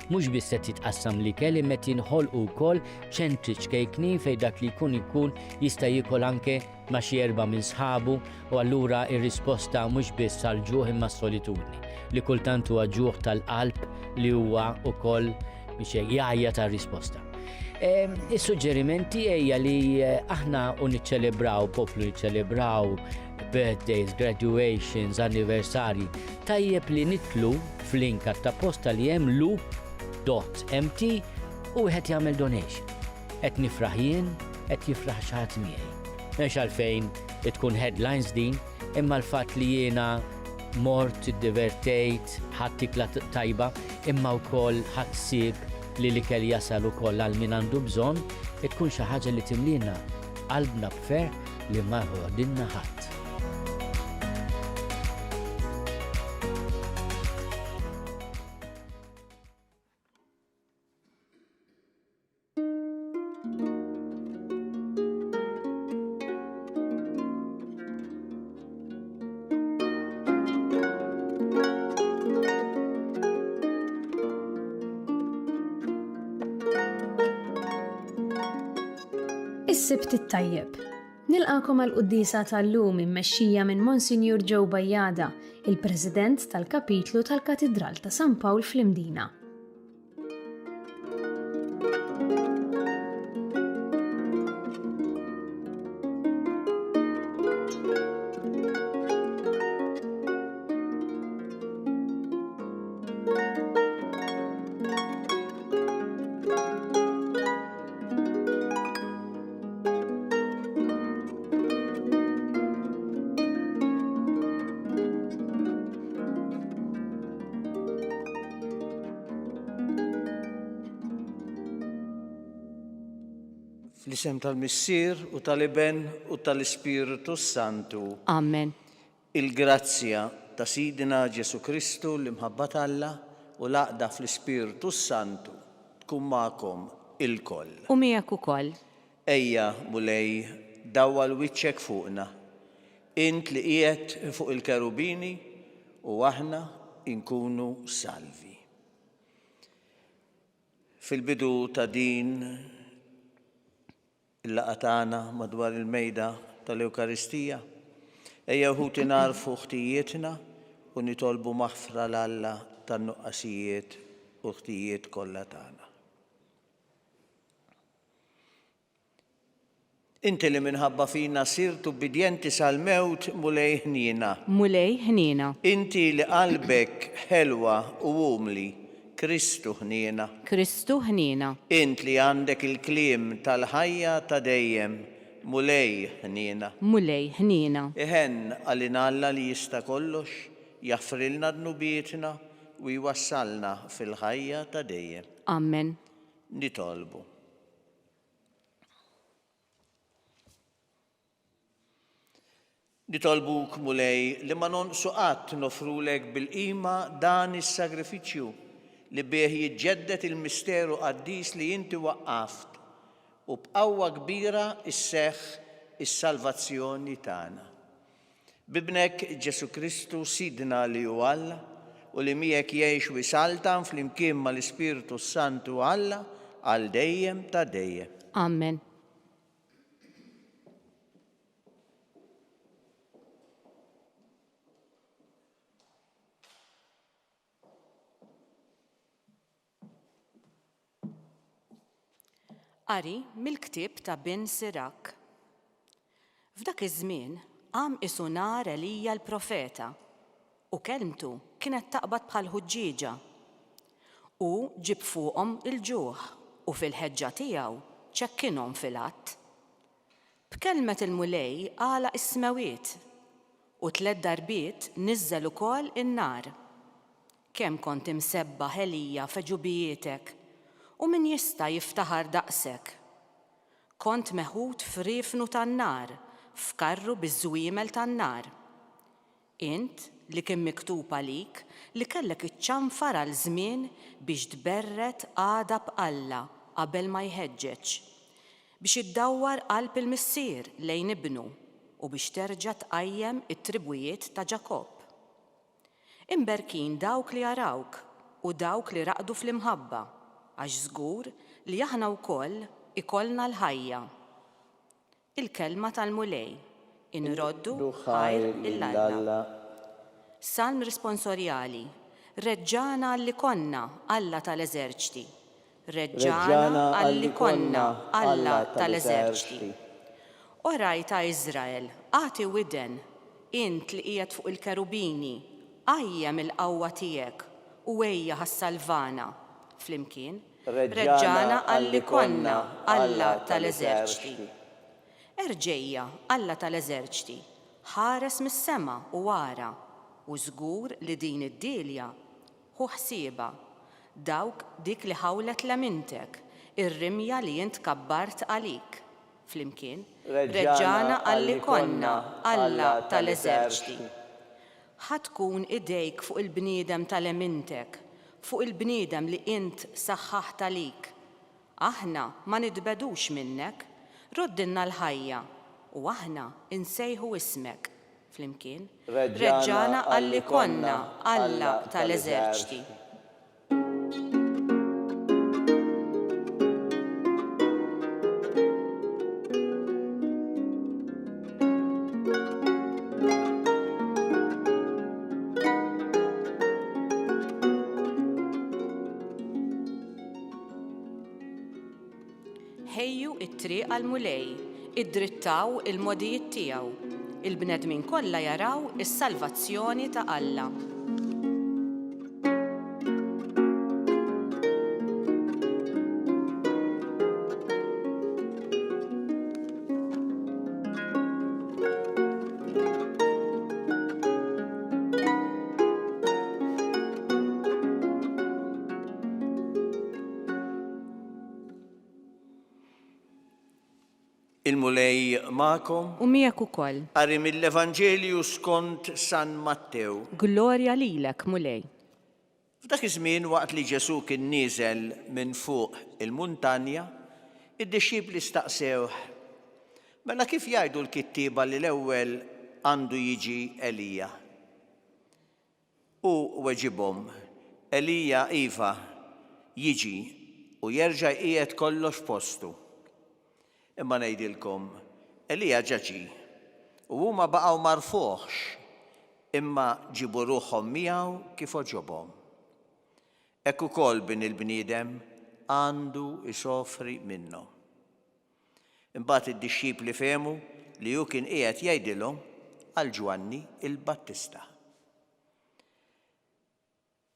mhux biss qed jitqassam l-ikel imma qed jinħolqu wkoll ċentri ċkejkni fejn dak li jkun jista' jiekol anke ma' xi erba' minn sħabu u allura r-risposta mhux biss għall-ġuħ imma s-solitudni li kultant huwa ġuħ tal-qalb li huwa wkoll biex jgħajja tar-risposta. Is-suġġerimenti hija li aħna niċċelebraw poplu niċċelebraw birthdays, graduations, anniversari, tajjeb li nitlu fl-link ta' posta li hemm loop.mt u wieħed jagħmel donation. Qed nifraħ jien, qed jifraħ xi ħadd miegħi. M'hemmx għalfejn tkun headlines din, imma l-fatt li jiena mort iddivertejt, ħadd tikla tajba, imma wkoll ħadd sieb li l-ikel jasal ukoll għal min għandu bżonn, tkun xi ħaġa li timlina qalbna b'ferħ li ma jħoddilna ħadd. Is-Sibt it-Tajjeb. Nilqakom għall-qudiesa tal-lum immexxija minn Monsinjur Joe Bajjada, il-President tal-Kapitlu tal-Katedral ta' San Pawl fl-Imdina. Fl-isem tal-Missier u tal-Iben u tal-Ispiritu Santu. Amen. Il-grazzja ta' Sidina Ġesu Kristu l-imħabba Alla u l-għaqda fl-Ispiritu Santu tkun magħkom ilkoll. U miegħek ukoll. Ejja mulej dawwa l-wiċċek fuqna. Int li qiegħed fuq il-kerubini u aħna inkunu salvi. Fil-bidu ta' din il-laqgħa tagħna madwar il-mejda tal-Ewkaristija, ejja wħud narfu ħtijietna u nitolbu maħfra l-Alla tan-nuqqasijiet u ħtijiet kollha tagħna. Inti li minħabba fina sirtu bidjenti sal-mewt mulej ħniena. Mulej ħniena. Inti li qalbek ħelwa u umli Kristu ħniena. Kristu ħniena. Int li għandek il-kliem tal-ħajja ta' dejjem, mulej ħniena. Mulej ħniena. Iħen għalina Alla li jista' kollox, jaffrilna dnubietna u jwassalna fil-ħajja ta' dejjem. Amen. Nitolbu. Nitolbuk mulej li ma nonqsu qatt nofrulek bil-qima dan is-sagrifiċċju li bih jiġġedded il-misteru qaddis li inti waqqaft u b'qawwa kbira isseħħ is-salvazzjoni tagħna. Bibnek Ġesu Kristu Sidna li hu Alla u li miegħek jgħix u jsaltan flimkien mal-Ispiritu Santu Alla għal dejjem ta' dejjem. Amen. Qari mill-ktieb ta' Ben Sirak. F'dak iż-żmien qam isu nar Elija l-profeta u kelmtu kienet taqbad bħal ħuġġieġa u ġib fuqhom il-ġuħ u fil-ħeġġa tiegħu ċekkinhom fil-att. B'kelmet il-mulej għala is-smawiet u 3 darbiet niżżel ukoll in-nar. Kemm kont imsebbaħ Elija f'ġubijietek u min jista' jiftaħar daqsek. Kont meħud f'rifnu tan-nar, f'karru biż-żwiemel tan-nar. Int li kien miktub għalik li kellek iċċanfar għal żmien biex tberret għada b'Alla qabel ma jħeġġeġ, biex iddawwar qalb il-missier lejn ibnu u biex terġa' tqajjem it-tribwijiet ta' Ġakobb. Imberkin dawk li jarawk u dawk li raqdu fl-imħabba, għax żgur li aħna wkoll ikollna l-ħajja. Il-kelma tal-mulej, inroddu ħajr il-Alla. Salm risponsorjali, reġġana għalli konna Alla tal-eżerċti. Reġġana għalli konna Alla tal-eżerċti. Oraj ta' Izrael, għati widen, int li qiegħed fuq il-kerubini, għajjem il-qawwa tiegħek u ejja ħassalvana. Flimkien, reġġana għalli konna Alla tal-eżerċti. Erġejja Alla tal-eżerċti, ħares mis-sema u wara, u żgur li din id-dilja hu ħsieba dawk dik li ħawlet lamintek, ir-rimja li jint kabbart għalik. Flimkien, reġġana għalli konna Alla tal-eżerċti. Ħatkun idejk fuq il-bniedem tal-emintek, fuq il-bniedem li int saħħaħt għalik. Aħna ma nidbedux minnek, roddinna l-ħajja u aħna insejħu ismek. Flimkien, reġġana għalli konna Alla tal-eżerċti. Ħejju it-triq għal-mulej, id-drittaw il-modijiet tiegħu. Il-bnedmin kollha jaraw is-salvazzjoni ta' Alla. Il-mulej ma'kom U miegħek ukoll. qari mill-Evanġelju skont San Mattew. Glorja lilek, mulej. F'dak iż-żmien waqt li Ġesu kien nieżel minn fuq il-muntanja, id-dixxipli staqsewh, mela kif jgħidu l-kittieba li l-ewwel għandu jiġi Elija? U weġibhom, Elija iva jiġi u jerġa' qiegħed kollox f'postu. Imma ngħidilkom, Elija ġaġi u huma baqgħu marfuħx, imma ġibu ruħhom miegħu kif oġobhom. Hekk ukoll bin il-bniedem għandu isofri minnhom. Imbagħad id-dixxipli fehmu li hu kien qiegħed jgħidilhom għal Ġwanni il-Battista.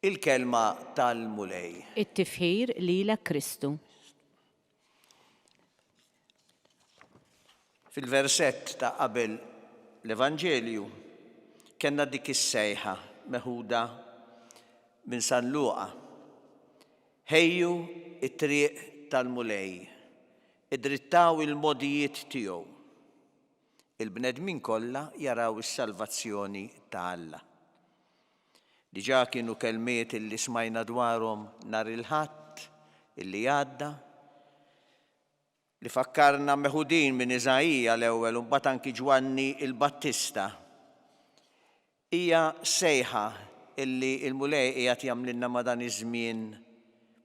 Il-kelma tal-mulej. It-tifħir lilek Kristu. Fil-versett ta' qabel l-Evanġelju kellna dik is-sejħa meħuda minn San Luqa. Ħejju it-triq tal-mulej, idrittaw il-modijiet tiegħu. Il-bnedmin kollha jaraw is-salvazzjoni ta' Alla. Diġà kienu kelmiet illi smajna dwarhom nhar il-Ħadd illi għadda, li fakkarna meħudin minn Iżajija l-ewwel u mbagħad anki Ġwanni il-Battista. Hija sejħa illi l-mulej qiegħed jagħmlilna ma' dan iż-żmien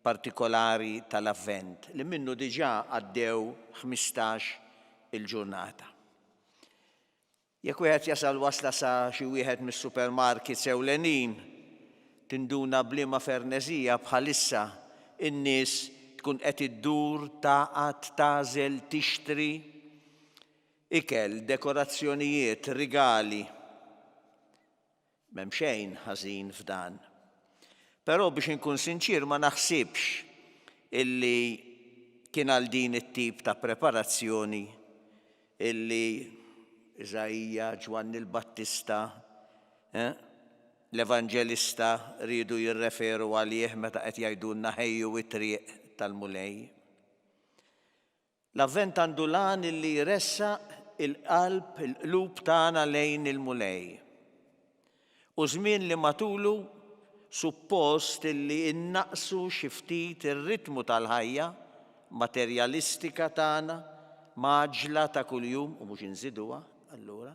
partikolari tal-Avvent li minnu diġà għaddew 15 il-ġurnata. Jekk wieħed jasal wasla sa xi wieħed mis-supermarkit ewlenin, tinduna bliema ferneżija bħalissa in-nies tkun qed iddur taqgħod tagħżel tixtri ikel, dekorazzjonijiet, rigali. M'hemm xejn ħażin f'dan. Però biex inkun sinċir ma naħsibx illi kien għal din it-tip ta' preparazzjoni illi Iżajija, Ġwanni il-Battista, l-Evanġelista rridu jirreferu għalih meta qed jgħidulna ħejju it-triq tal-mulej. L-Avvent għandu lan illi jressaq il-qalb, il-qlub tagħna lejn il-mulej. U żmien li matulu suppost illi innaqsu xi ftit ir-ritmu tal-ħajja materjalistika tagħna, maġla ta' kuljum u mhux inżiduha allura,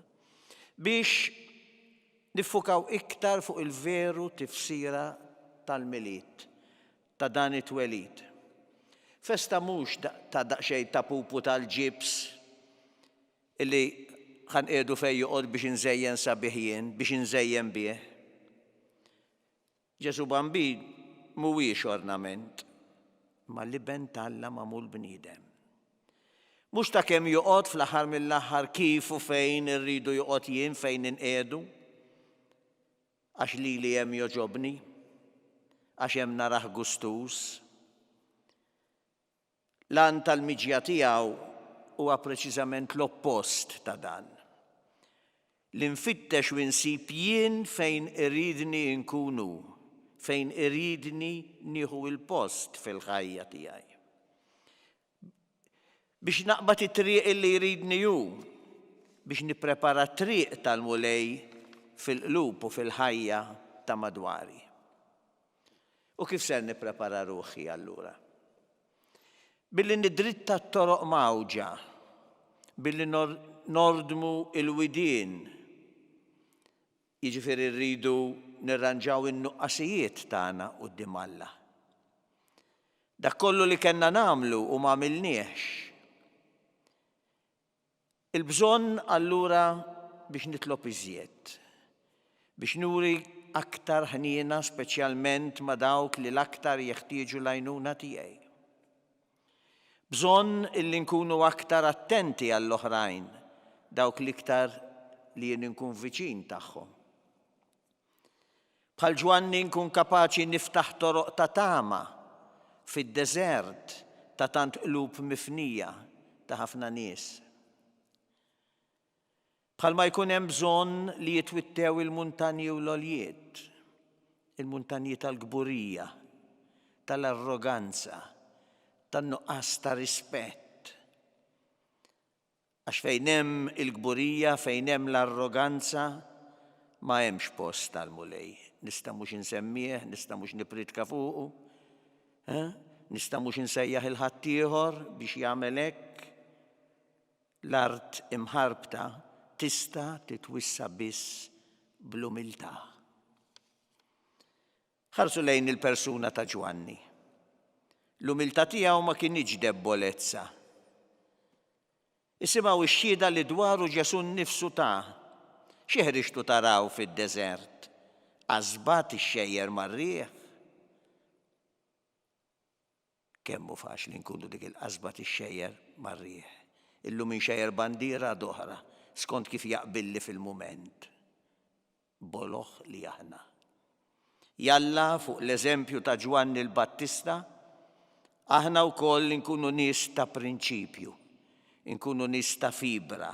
biex niffukaw iktar fuq il-veru tifsira tal-miliet, ta' dan it-twelid. Festa mhux ta' daqsxejn ta' pupu tal-ġibs illi ħanqiedu fejn joqgħod biex inżejjen sabiħ jien, biex inżejjen bih. Ġesu Bambin mhuwiex ornament, ma liben Alla magħmul bniedem. Mhux ta' kemm joqgħod fl-aħħar mill-aħħar kif u fejn irridu joqgħod jien fejn inqiegħdu, għax lili hemm joġobni, għax hemm narah gustus. L-għan tal-miġja tiegħu huwa preċiżament l-oppost ta' dan. L-infittex u nsib jien fejn iridni nkunu, fejn iridni nieħu il-post fil-ħajja tiegħi. Biex naqbad it-triq illi jridni hu, biex nipprepara t-triq tal-mulej fil-qlub u fil-ħajja ta' madwari. U kif ser nipprepara ruħi allura? Billi nidritta t-toroq mawġa, billi nordmu il-widien, jiġifieri rridu nirranġaw in-nuqqasijiet tagħna quddiem Alla. Dak kollu li kellna nagħmlu u ma għamilniex. Il-bżonn allura biex nitlob iżjed, biex nuri aktar ħniena speċjalment ma' dawk li l-aktar jeħtieġu l-għajnuna tiegħi. Bżonn illi nkunu aktar attenti għall-oħrajn, dawk l-iktar li jien inkun viċin tagħhom. Bħal Ġwanni nkun kapaċi niftaħ toroq ta' tama fid-deżert ta' tant qlub mifnija ta' ħafna nies. Bħalma jkun hemm bżonn li jitwittew il-muntanji u l-oljiet, il-muntanji tal-gburija, tal-arroganza, tan-nuqqas ta' rispett. Għax fejn hemm il-gburija, fejn hemm l-arroganza, ma hemmx post tal-mulej. Nista' mhux insemmih, nista' mhux nipridka fuqu, nista' mhux insejjaħ il-ħadd ieħor biex jagħmel hekk. L-art imħarbta tista' titwissa biss bl-umiltà. Ħarsu lejn il-persuna ta' Ġwanni. L-umiltà tiegħu ma kienx debbolezza. Isimgħu x-xhieda li dwaru Ġesu nnifsu ta' xi ħriġtu taraw fid-deżert? Għażbat ix-xejjer mar-rieħ? Kemm hu faċli nkunu dik il-qasbat ix-xejjer mar-rieħ. Illum inxejjer bandiera d'oħra skont kif jaqbilli fil-mument. Boloħ li aħna. Jalla fuq l-eżempju ta' Ġwanni l-Battista, aħna wkoll nkunu nies ta' prinċipju, nkunu nies ta' fibra,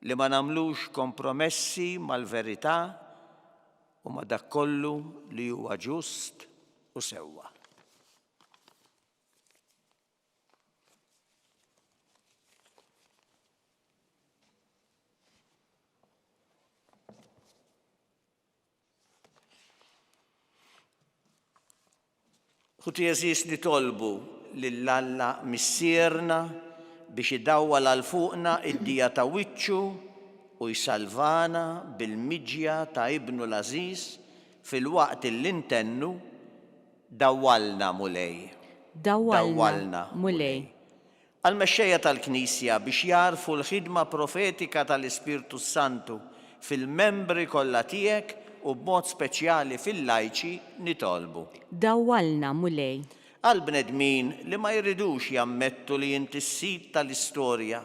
li ma nagħmlux kompromessi mal-verità u ma dak kollu li huwa ġust u sewwa. Ħuti jeżis nitolbu lill-Alla missierna biex idawwal għal fuqna id-dija ta' wiċċu u jsalvana bil-miġja ta' ibnu l-Ażiż fil-waqt li ntennu dawwalna mulej. Dawwalna mulej. Għal-mexxejja tal-Knisja biex jarfu l-ħidma profetika tal-Ispirtu Santu fil-membri kollha tiegħek u b'mod speċjali fil-lajċi nitolbu. Dawwalna mulej. Għal-bnedmin li ma jridux jammettu li inti s-sid tal-istorja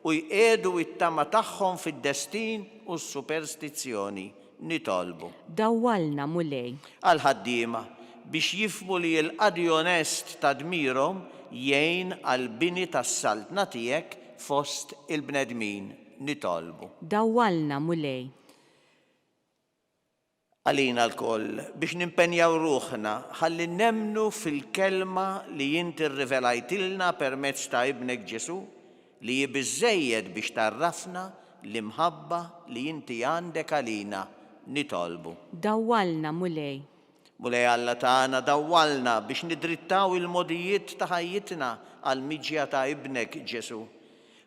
u jqiedu it-tama tagħhom fid-destin u s-superstizzjoni nitolbu. Dawwalna mulej. Għal-ħaddiema biex jifmu li l-qadi onest ta' dmirhom jgħin għal-bini tas-saltna tiegħek fost il-bnedmin nitolbu. Dawwalna mulej. Għalina l-koll biex nimpenjaw ruħna ħalli nemmnu fil-kelma li jinti rrivelajtilna permezz ta' ibnek Ġesu li jibiżżejjed biex tarrafna l-imħabba li jinti għandek għalina nitolbu. Dawwalna mulej. Mulej Alla tagħna dawwalna biex nidrittaw il-modijiet ta' ħajjitna għal-miġja ta' ibnek Ġesu.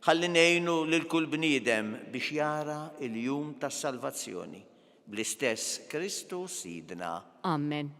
Ħalli ngħinu lil kull bniedem biex jara il-jum tas-salvazzjoni. Bl-istess Kristu sidna. Amen.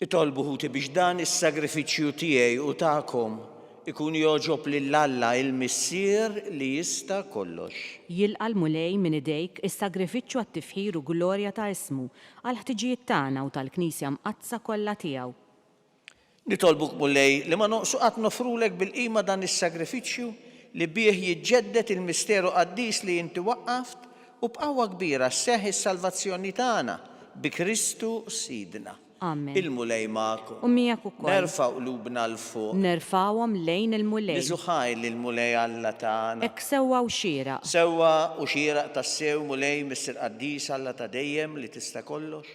Itolbu ħuti biex dan is-sagrifiċċju tiegħi u tagħkom ikun joġob lill-Alla il-Missier li jista' kollox. Jilqa' l-mulej minn idejk is-sagrifiċċju għat-tifħir u glorja ta' ismu għal ħtiġijiet tagħna u tal-Knisja mqazza kollha tiegħu. Nitolbuk mulej li ma noqsu qatt nofrulek bil-qima dan is-sagrifiċċju li bih jiġġedded il-misteru qaddis li inti waqqaft u b'qawwa kbira sseħħ is-salvazzjoni tagħna bi Kristu Sidna. Amen. Il-mulej magħkom. U miegħek ukoll. Nerfa'w qlubna l fuq. Nerfawhom lejn il-mulej. Niżuħaj lill-mulej Alla tagħna. Hekk sewwa u xieraq. Sewwa u xieraq tassew mulej Mister Qaddis Alla ta' dejjem li tista' kollox.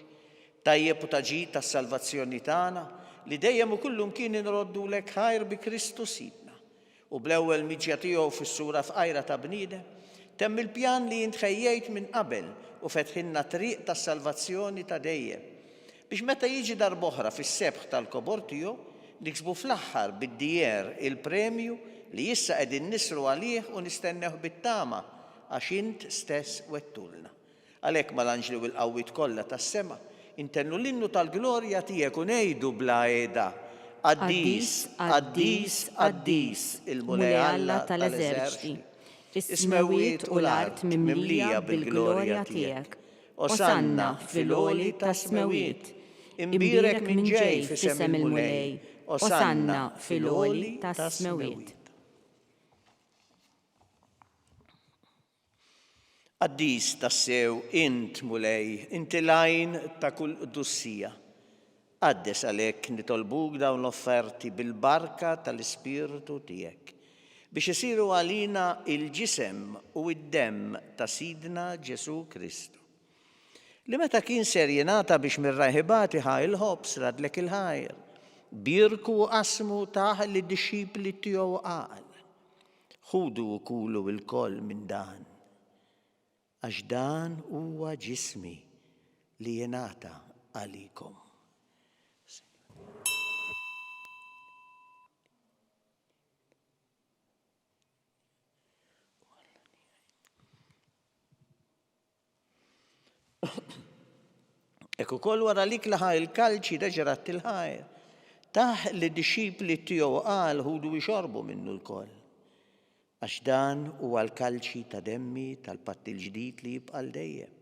Tajjeb u taġid tas-salvazzjoni tagħna li dejjem u kullum kien inroddulek ħajr bi Kristu Sidna. U bl-ewwel miġja tiegħu fis-sura f'qajra ta' bniedem temm il-pjan li jintħejjejt minn qabel u fetħilna triq tas-salvazzjoni ta' dejjem. Biex meta jiġi darb'oħra fis-sebħ tal-kobor tiegħu niksbu fl-aħħar bid-dijer il-premju li issa qegħdin nisru għalih u nistennew bit-tama għax int stess wettulna. Għalhekk mal-anġli u l-qawwiet kollha tas-sema intennu l-innu tal-glorja tiegħek u ngħidu bla għeda Qaddis, Qaddis, Qaddis, il-mulej Alla tal-eżerċiti. Is-smawiet u l-art mimlija bil-glorja tiegħek. Osanna fil-għoli tas-smawiet. Imbirek minn ġej f'isem il-mulej. Osanna fil-għoli tas-smawiet. Qaddis tassew int mulej, inti lajn ta' kull qudussija. Qaddes għalhekk nitolbuk dawn l-offerti bil-barka tal-Ispirtu tiegħek biex isiru għalina il-ġisem u id-demm ta' Sidna Ġesu Kristu. Li meta kien ser jingħata biex mir-raħibati ħaj il-ħobs radlek il-ħajr, birku u qasmu taħ li d-dixxipli tiegħu qal. Ħudu u kulu il-koll minn dan, għax dan huwa ġismi li jingħata għalikom. Ekku koll wara lik laħa il-kalċi deġerat il-ħajr. Taħ li d-dixxipli tiegħu qal ħudu jxorbu minnu l-koll. Għax dan huwa l-kalċi ta' demmi tal-patt il-ġdid li jibqa' dejjem.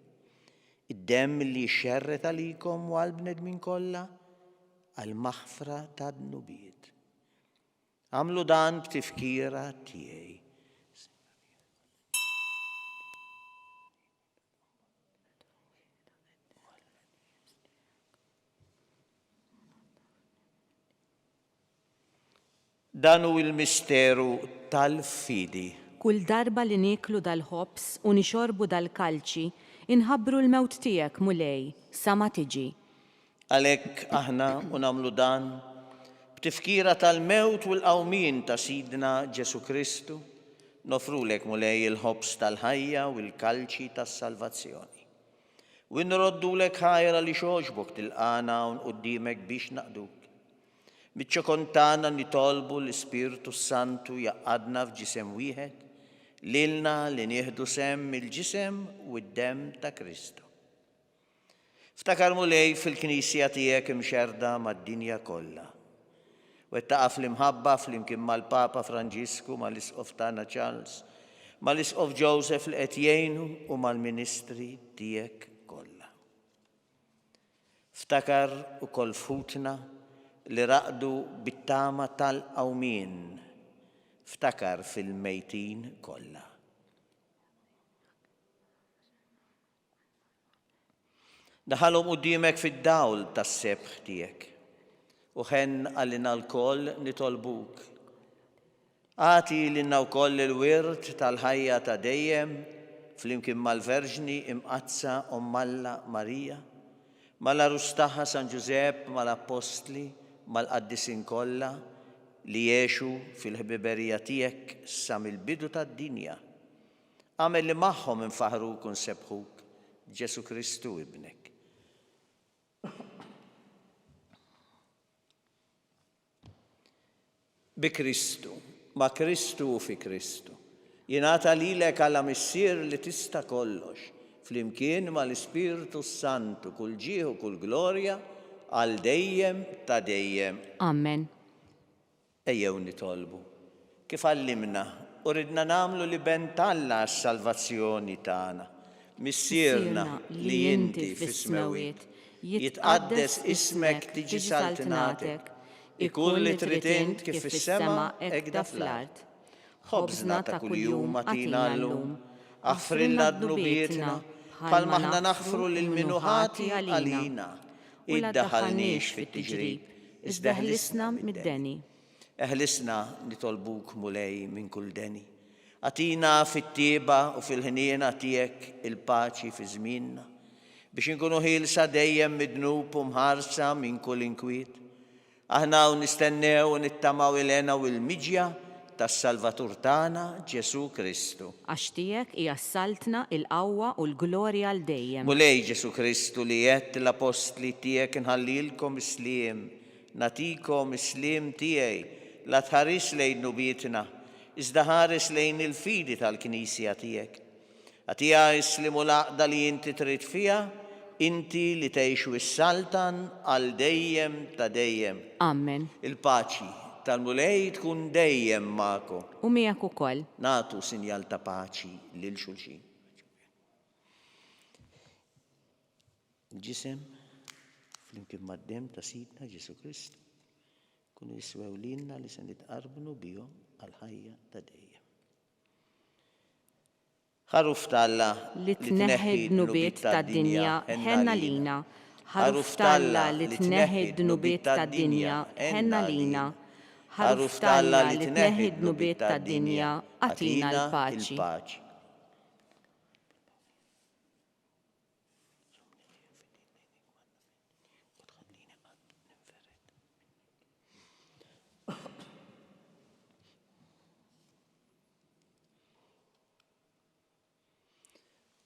Id-demm li jxerret għalikom u għall-bnedmin kollha għall-maħfra tad-dnubiet. Għamlu dan b'tifkira tiegħi. Dan hu il-misteru tal-fidi. Kull darba li niklu dal-ħobs u nixorbu dal-kalċi, inħabbru l-mewt tiegħek mulej, sa ma tiġi. Għalhekk aħna u nagħmlu dan b'tifkira tal-mewt u l-qawmien ta' Sidna Ġesu Kristu, nofrulek mulej il-ħobs tal-ħajja u l-kalċi tas-salvazzjoni. U nroddulek ħajra li xoġbok tilqana u nquddimek biex naqduk. Biċċa kontana nitolbu l-Ispirtu Santu jaqadna f'ġisem wieħed lilna li nieħdu sem il-ġisem u d-dem ta' Kristu. Ftakar mulej fil-Knisja tiegħek imxerda mad-dinja kollha. Wettaqa fl-imħabba fl-imkien mal-Papa Franġisku, mal-Isqof tagħna Charles, mal-Isqof Joseph li qed jgħinu u mal-ministri tiegħek kollha. Ftakar ukoll futna li raqdu bit-tama tal-qawmien. Ftakar fil-mejtin kollha. Daħalhom quddiemek fid-dawl tas-sebħ tiegħek u ħenn għalina l-koll nitolbuk. Għati lilna wkoll il-wirt tal-ħajja ta' dejjem flimkien mal-Verġni imqazza Ommalla Marija, mal-arus tagħha San Ġusepp, mal-Apostli, mal-qaddisin kollha li jgħixu fil-ħbiberija tiegħek sa mill-bidu tad-dinja. Għamel li magħhom infaħruk u nsebħuk Ġesu Kristu ibnek. Bi Kristu, ma' Kristu u fi Kristu. Jingħata lilek għala missier li tista' kollox, flimkien mal-Ispiritu Santu kull ġieħ u kull glorja għal dejjem ta' dejjem. Amen. Ejjew nitolbu. Kif għallimna u ridna nagħmlu li bentalla s-salvazzjoni tagħna. Missierna li inti fis-smawiet, jitqaddes ismek tiġi saltinatek, ikun li trid int kif fis-sema hekk da fl-art. Ħobżna ta' kuljum agħtina llum, aħfrilna dnubietna bħalma aħna naħfru lil min hu ħati għalina. Iddaħħalniex fit-tiġrib, iżda ħlisna mid-deni. Eħlisna nitolbuk mulej minn kull deni. Atina fit-tieba u fil-ħniena tiegħek il-paċi fi żmienna biex inkunu ħielsa dejjem midnub u mħarsa minn kull inkwiet. Aħna u nistennew u nittamaw il-għena u l-miġja tas-Salvatur tagħna Ġesu Kristu. Għax tiegħek hija saltna il-qawwa u l-glorja għal dejjem. Mulej Ġesu Kristu li qed l-apostli tiegħek inħallilkom isliem, natikom isliem tiegħi la tħares lejn nubietna, iżda ħares lejn il-fidi tal-Knisja tiegħek. Għatija islimu l-għaqda li inti trid fiha, inti li tgħixu s-saltan għal dejjem ta' dejjem. Amen. Il-paċi tal-mulej tkun dejjem magħkom. U miegħek ukoll. Nagħtu sinjal ta' paċi lil xulxin. Il-ġisem flimkien mad-dem ta' Sidna Ġesu Kristu kun jiswew lilna li se nitqarbnu bihom għal-ħajja ta' dejjem. Ħaruf talla li tneħħi d-nubiet tad-dinja ħenna lina. Ħaruf talla li tneħħi d-nubiet tad-dinja ħenna lina. Ħaruf talla li tneħħi d-nubiet tad-dinja għatina l-paċi.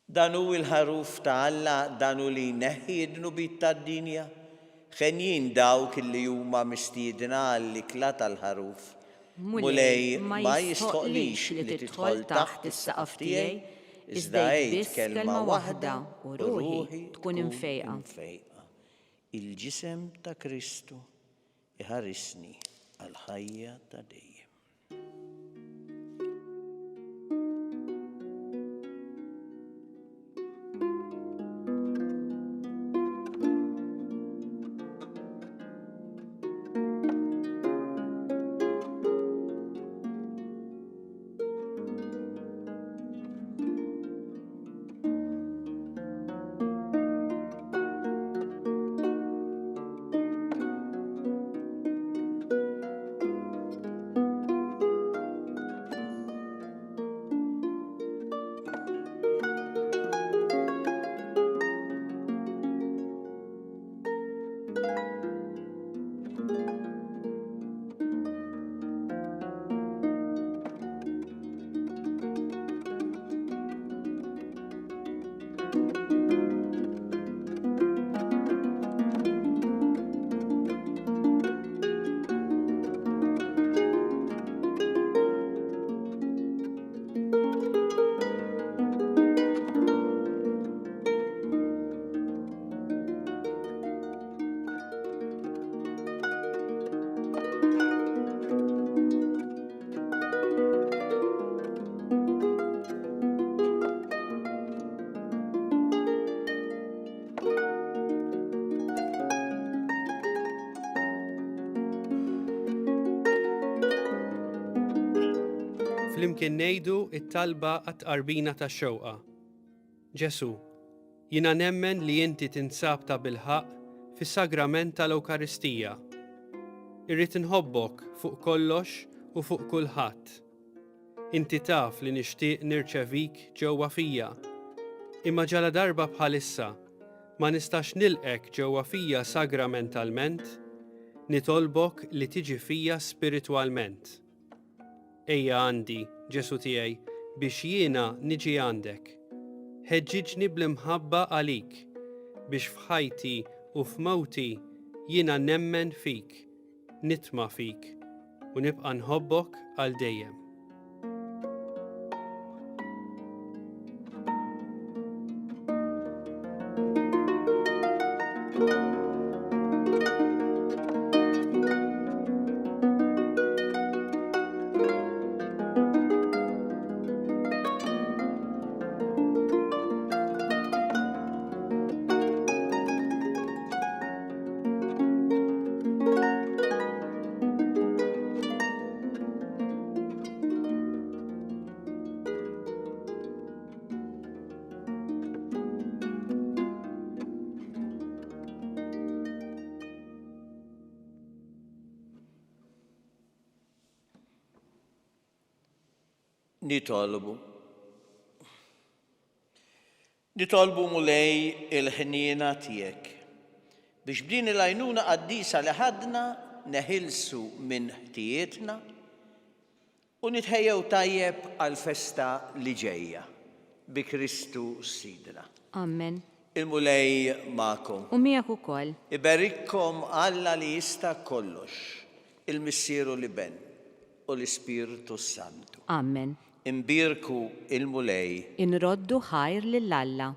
Danu il-ħaruf ta' Alla, danu li neħi d-nubiet tad-dinja, ħenjin dawk li huma mistiedna għall-ikla tal-ħaruf. Mulej ma jistħoqlix li tidħol taħt is-saqaf tiegħi, iżda għid kelma waħda u ruħi tkun imfejqa. Il-ġisem ta' Kristu iħarisni għal-ħajja ta' dejjem. flimkien ngħidu it-talba għat-qarbina tax-xewqa. Ġesu, jiena nemmen li inti tinsab ta' bilħaq fis-sagrament tal-Ewkaristija. Irrid inħobbok fuq kollox u fuq kulħadd. Inti taf li nixtieq nirċevik ġewwa fija. Imma ġala darba bħalissa ma nistax nilqek ġewwa fija sagramentalment, nitolbok li tiġi fija spiritwalment. Ejja għandi, Ġesu tiegħi, biex jiena niġi għandek. Ħeġġiġni bl-imħabba għalik, biex f'ħajti u f'mewti jiena nemmen fik, nitma' fik, u nibqa' nħobbok għal dejjem. Nitolbu mulej il-ħniena tiegħek biex b'din il-għajnuna qaddisa li ħadna neħilsu minn ħtijietna u nitħejjew tajjeb għal-festa li ġejja bi Kristu Sidna. Amen. Il-mulej magħkom. U miegħek ukoll. Iberikkom Alla li jista' kollox, il-Missieru li ben u l-Ispiritu Santu. Amen. Imbirku il-mulej. Inroddu ħajr lill-Alla.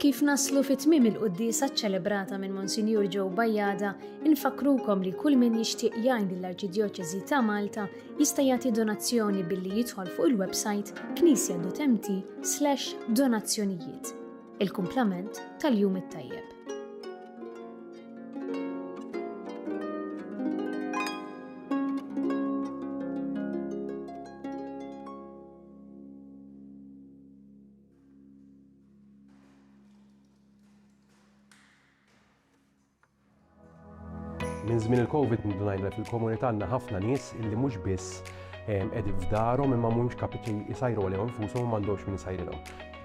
Kif naslu fit-tmiem il-quddisa ċċelebrata minn Monsinjur Joe Bajjada, infakrukom li kull min jixtieq jgħin lill-Arċidjoċeżi ta' Malta jista' jagħti donazzjoni billi jidħol fuq il-website knisja.mt/donazzjonijiet. Il-kumplament tal-jum it-tajjeb. Minn żmien il-Covid ndunajna fil-komunità għandna ħafna nies illi mhux biss qegħdin f'darhom imma mhumiex kapaċi jsajru għalihom infushom u m'għandhomx min isajrilhom.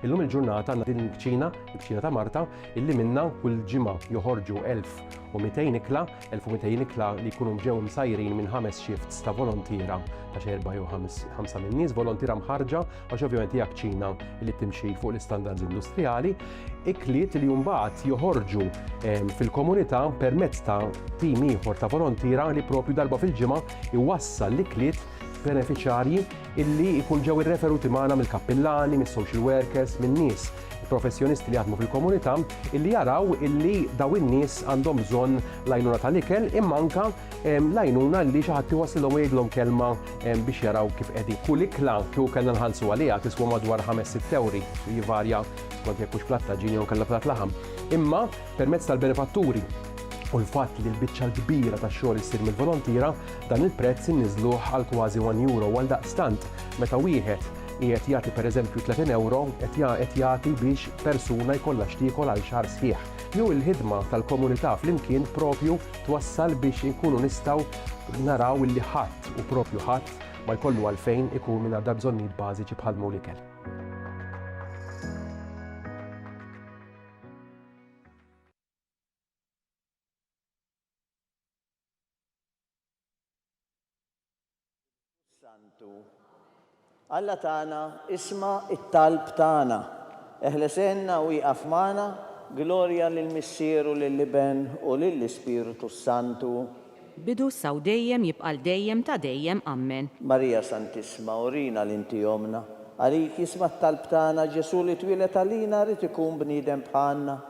Illum il-ġurnata għandna din il-kċina ta' Marta, illi minnha kull ġimgħa joħorġu 1200 ikla, 1200 ikla li jkunu ġew msajrin minn 5 shifts ta' volontira ta' xi 4 jew 5 minn nies volontira mħarġa għax ovvjament hija kċina li timxi fuq l-istandards industrijali, ikliet li mbagħad joħorġu fil-komunità permezz ta' tim ieħor ta' volontira li propju darba fil-ġimgħa iwassal l-ikliet beneficjarji illi jkun ġew irreferuti magħna mill-kappillani, mis-social workers, minn nies professjonisti li jaħdmu fil-komunità illi jaraw illi daw in-nies għandhom bżonn l-għajnuna tal-ikel imma anke l-għajnuna li xi ħadd iwassilhom jgħidlhom kelma biex jaraw kif qegħdin. Kull ikla kieku kellna nħallsu għaliha tiswa madwar 5-6 euri, jivarja skont jekk hux platt ġini jew kellha platt laħam. Imma permezz tal-benefatturi u l-fatt li l-biċċa l-kbira tax-xogħol issir mill-volontira dan il-prezz inniżluh għal kważi €1 għal daqstant meta wieħed qiegħed jagħti pereżempju €30 qed jagħti biex persuna jkollha x'tiekol għal xahar sħiħ. Jew il-ħidma tal-komunità flimkien propju twassal biex inkunu nistgħu naraw illi ħadd u propju ħadd ma jkollu għalfejn ikun mingħajr bżonnijiet bażiċi bħal l-ikel. Alla tagħna isma' it-talb tagħna. Eħlesenna u jqaf magħna, glorja lill-Missieru lill-Iben u lill-Ispiritu Santu. Bidu saw dejjem jibqal dejjem ta' dejjem ammen. Marija Santissima, urina l-inti jomna. Għalik jisma' t-talb tagħna Ġesu li twilet għalina rid ikun bniedem bħalna.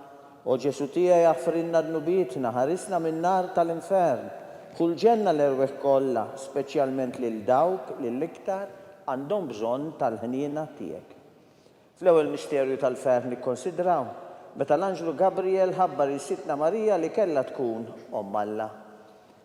O Ġesu tiegħi jaffrinna d-nubietna, ħarisna min-nar tal-infern. Kull ġenna l-erweħ kollha, speċjalment lil dawk lill-iktar għandhom bżonn tal-ħniena tiegħek. Fl-ewwel misterju tal-fer nikkonsidraw meta l-Anġlu Gabriel ħabbar is-Sitna Marija li kellha tkun Omm Alla.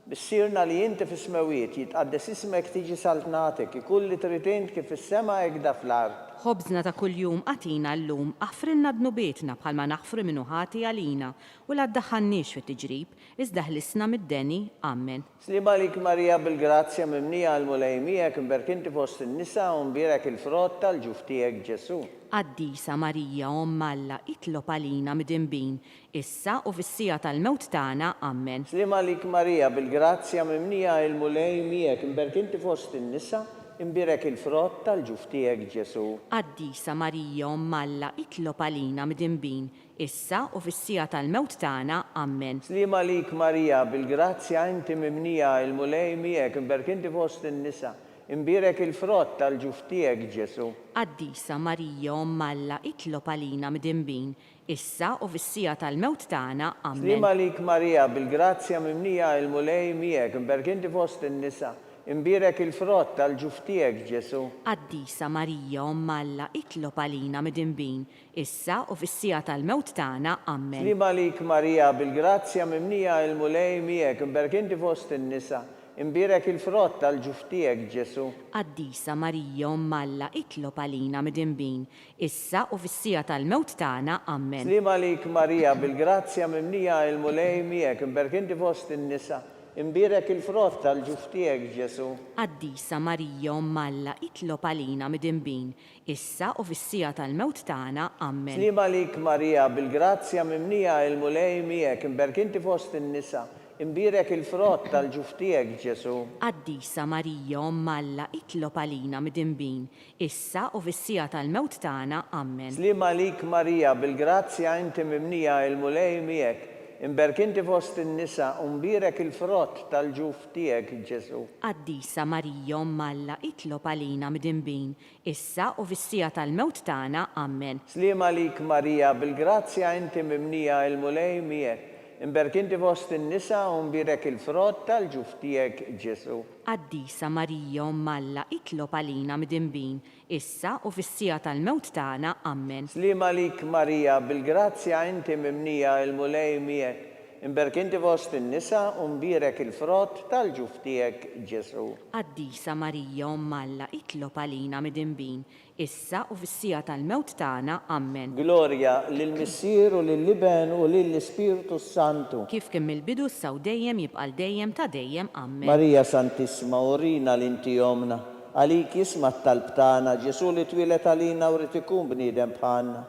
Bissirna li inti fis-smewiet jitqaddes ismek tiġi saltnatek, ikun li trid int kif is-sema hekk da fl-art. Ħobżna ta' kuljum għatina llum aħfrinna b'nubietna bħalma naħfru minnu ħati għalina u la ddaħħalniex fit-tiġrib, iżda ħlisna mid-deni, Amen. Slima lik Marija bil-grazzja mimnija għal-mulejmijek imberkinti fost in-nisa u mbirek il-frott tal-ġuf tiegħek Ġesu. Qaddisa Marija Omm Alla itlob għalina mid-inbin, issa u fis-sija tal-mewt tagħna, Amen. Slima lik Marija bil-grazzja mimnija għal-mulejmijek imberkinti fost in-nisa imbirek il-frott tal-ġuf tiegħek Ġesu. Qaddisa Marija Omm Alla itlob għalina mid-inbin, issa u fis-sija tal-mewt tagħna, Amen. Slima lik Marija bil-grazzja inti mimnija għal-mulejmijek imberkinti fost in-nisa imbirek il-frott tal-ġuf tiegħek Ġesu. Qaddisa Marija Omm Alla itlob għalina mid-inbin, issa u fis-sija tal-mewt tagħna, Amen. Slima lik Marija bil-grazzja mimnija għal-mulejmijek imberkinti fost in-nisa imbirek il-frott tal-ġuf tiegħek Ġesu. Qaddisa Marija Omm Alla itlob għalina mid-inbin, issa u fis-sija tal-mewt tagħna, Amen. Slima lik Marija bil-grazzja mimnija għal-mulejmijek imberkinti fost in-nisa imbirek il-frott tal-ġuf tiegħek Ġesu. Qaddisa Marija Omm Alla itlob għalina mid-inbin, issa u fis-sija tal-mewt tagħna, Amen. Slima lik Marija bil-grazzja mimnija għal-mulejmijek imberkinti fost in-nisa imbirek il-frott tal-ġuf tiegħek Ġesu. Qaddisa Marija Omm Alla itlob għalina mid-inbin, issa u fis-sija tal-mewt tagħna, Amen. Slima lik Marija bil-grazzja mimnija għal-mulejmijek imberkinti fost in-nisa imbirek il-frott tal-ġuf tiegħek Ġesu. Qaddisa Marija Omm Alla itlob għalina mid-inbin, issa u fis-sija tal-mewt tagħna, Amen. Slima lik Marija bil-grazzja inti mimnija għal-mulejmijek imberkinti fost in-nisa imbirek il-frott tal-ġuf tiegħek Ġesu. Qaddisa Marija Omm Alla itlob għalina mid-inbin, issa u fis-sija tal-mewt tagħna, Amen. Slima lik Marija bil-grazzja inti mimnija għal-mulejmijek imberkinti fost in-nisa imbirek il-frott tal-ġuf tiegħek Ġesu. Qaddisa Marija Omm Alla itlob għalina mid-inbin, issa u fis-sija tal-mewt tagħna, Amen. Slima lik Marija bil-grazzja inti mimnija għal-mulejmijek imberkinti fost in-nisa imbirek il-frott tal-ġuf tiegħek Ġesu. Qaddisa Marija Omm Alla itlob għalina mid-inbin, issa u fis-sija tal-mewt tagħna, Amen. Glorja lill-Missier u lill-Liben u lill-Ispiritu Santu. Kif kemm il-bidu issa u dejjem jibqal dejjem ta' dejjem, Amen. Marija Santissima urina l-inti jomna, għalik jisma' t-talb tagħna, Ġesu li twilet għalina u rid ikun bniedem bħalna.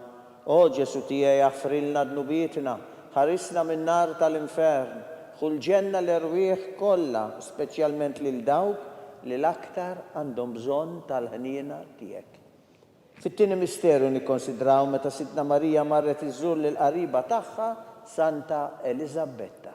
O Ġesu tiegħi aħfrilna dnubietna, ħarisna min-nar tal-infern, ħul ġenna l-erwieħ kollha, speċjalment lil dawk li l-aktar għandhom bżonn tal-ħniena tiegħek. Fit-tieni misterju nikkonsidraw meta Sitna Marija marret iżżur lil qariba tagħha Santa Elisabetta.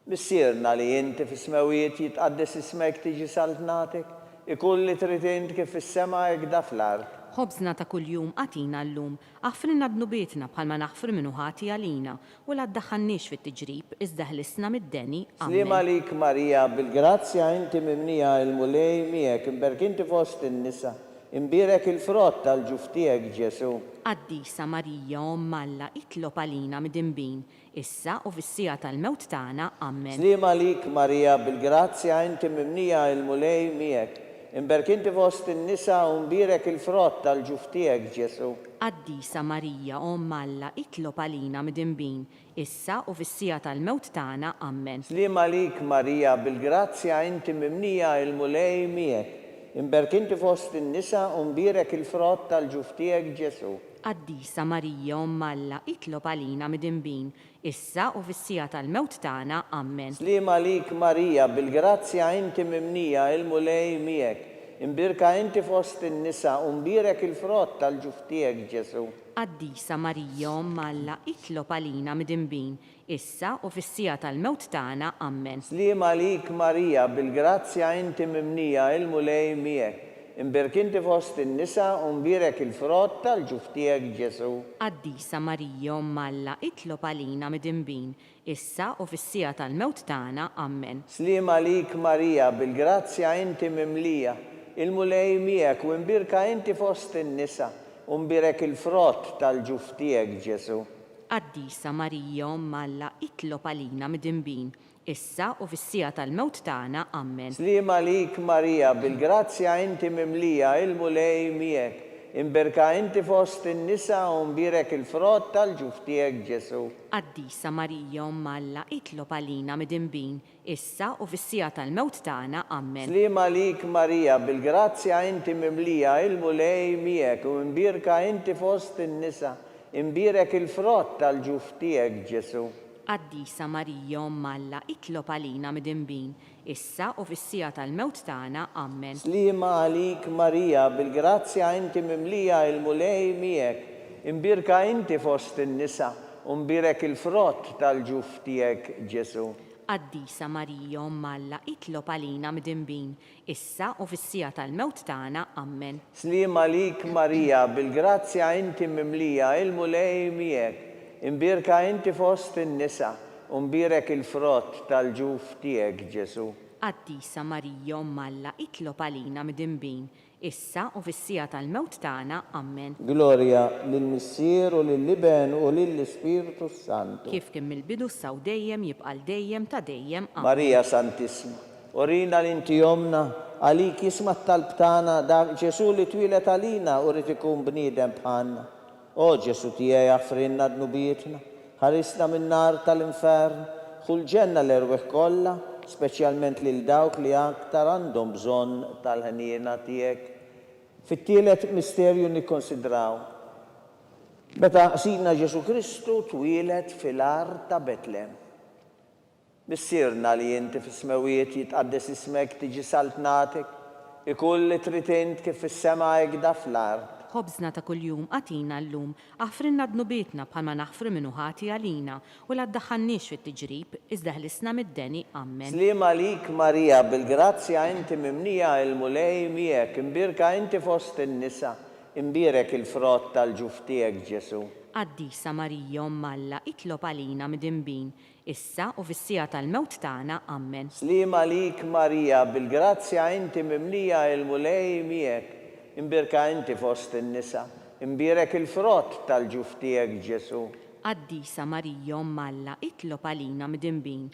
Missierna li inti fis-smewiet jitqaddes ismek tiġi saltnatek, ikun li trid int kif is-sema hekk da fl-art. Ħobżna ta' kuljum għatina llum, aħfrinna b'nubietna bħalma naħfru minnu ħati għalina u la ddaħħalniex fit-tiġrib, iżda ħlisna mid-deni, Slima Amen. lik Marija bil-grazzja inti mimnija għal-mulejmijek imberkinti fost in-nisa imbirek il-frott tal-ġuf tiegħek Ġesu. Qaddisa Marija Omm Alla itlob għalina mid-inbin, issa u fis-sija tal-mewt tagħna, Amen. Slima lik Marija bil-grazzja inti mimnija għal-mulejmijek imberkinti fost in-nisa imbirek il-frott tal-ġuf tiegħek Ġesu. Qaddisa Marija Omm Alla itlob għalina mid-inbin, issa u fis-sija tal-mewt tagħna, Amen. Slima lik Marija bil-grazzja inti mimnija għal-mulejmijek imberkinti fost in-nisa imbirek il-frott tal-ġuf tiegħek Ġesu. Qaddisa Marija Omm Alla itlob għalina mid-inbin, issa u fis-sija tal-mewt tagħna, Amen. Slima lik Marija bil-grazzja inti mimnija għal-mulejmijek imbirka inti fost in-nisa imbirek il-frott tal-ġuf tiegħek Ġesu. Qaddisa Marija Omm Alla itlob għalina mid-inbin, issa u fis-sija tal-mewt tagħna, Amen. Slima lik Marija bil-grazzja inti mimnija għal-mulejmijek imbirkinti fost in-nisa imbirek il-frott tal-ġuf tiegħek Ġesu. Qaddisa Marija Omm Alla itlob għalina mid-inbin, issa u fis-sija tal-mewt tagħna, Amen. Slima lik Marija bil-grazzja inti mimlija il-mulej miegħek u imbirka inti fost in-nisa u mbirek il-frott tal-ġuf tiegħek Ġesu. Qaddisa Marija Omm Alla, itlob għalina mid-dinbin, issa u fis-sija tal-mewt tagħna. Amen. Slima lik Marija, bil-grazzja inti mimlija il-mulej miegħek. Imbirka inti fost in-nisa u mbirek il-frott tal-ġuf tiegħek Ġesu. Qaddisa Marija Omm Alla, itlob għalina mid-dinbin, issa u fis-sija tal-mewt tagħna. Amen. Slima lik Marija, bil-grazzja inti mimlija il-mulej miegħek u mbirka inti fost in-nisa. Imbirek il-frott tal-ġuf tiegħek Ġesu. Qaddisa Marija Omm Alla, itlob għalina mid-dinbin, issa u fis-sija tal-mewt tagħna. Amen. Slima għalik Marija, bil-grazzja inti mimlija il-mulej miegħek. Imbirka inti fost in-nisa u mbirek il-frott tal-ġuf tiegħek Ġesu. Qaddisa Marija Omm Alla, itlob għalina mid-dinbin, issa u fis-sija tal-mewt tagħna. Amen. Slima lik Marija, bil-grazzja inti mimlija il-mulej miegħek. Imbirka inti fost in-nisa u mbirek il-frott tal-ġuf tiegħek Ġesu. Qaddisa Marija Omm Alla, itlob għalina mid-dinbin, issa u fis-sija tal-mewt tagħna. Amen. Gloria lill-Missier u lill-Liben u lill-Ispiritu Santu. Kif kien mill-bidu saw dejjem jibqal dejjem ta' dejjem. Amen. Marija Santissima, orina l-inti jomna, għalik jisma t-talb tagħna dak Ġesu li twilet għalina u rrid ikun bniedem bħalna. O Ġesu tiegħi affrinna dnubietna, ħarisna min-nar tal-infern, ħul ġenna l-erweħ kollha, speċjalment lil dawk li aktar għandhom bżonn tal-ħeniena tiegħek. Fit-tielet misterju nikkonsidraw. Meta Sidna Ġesu Kristu twilet fil-art ta' Betlem. Missirna li inti fis-smewiet jitqaddes ismek tiġi saltnatek, ikull li trid int kif fis-sema hekk fl-art. Ħobżna ta' kuljum għatina llum, aħfrinna dnubietna bħalma naħfru minnu ħati għalina u la ddaħħalniex fit-tiġrib, iżda ħlisna mid-deni. Amen. Slima lik Marija, bil-grazzja inti mimnija il-mulej miegħek, imbirka inti fost in-nisa, imbirek il-frott tal-ġuf tiegħek Ġesu. Qaddisa Marija Omm Alla, itlob għalina mid-dinbin, issa u fis-sija tal-mewt tagħna. Amen. Slima lik Marija, bil-grazzja inti mimnija il-mulej miegħek, imbirka inti fost in-nisa, imbirek il-frott tal-ġuf tiegħek Ġesu. Qaddisa Marija Omm Alla, itlob għalina mid-dinbin,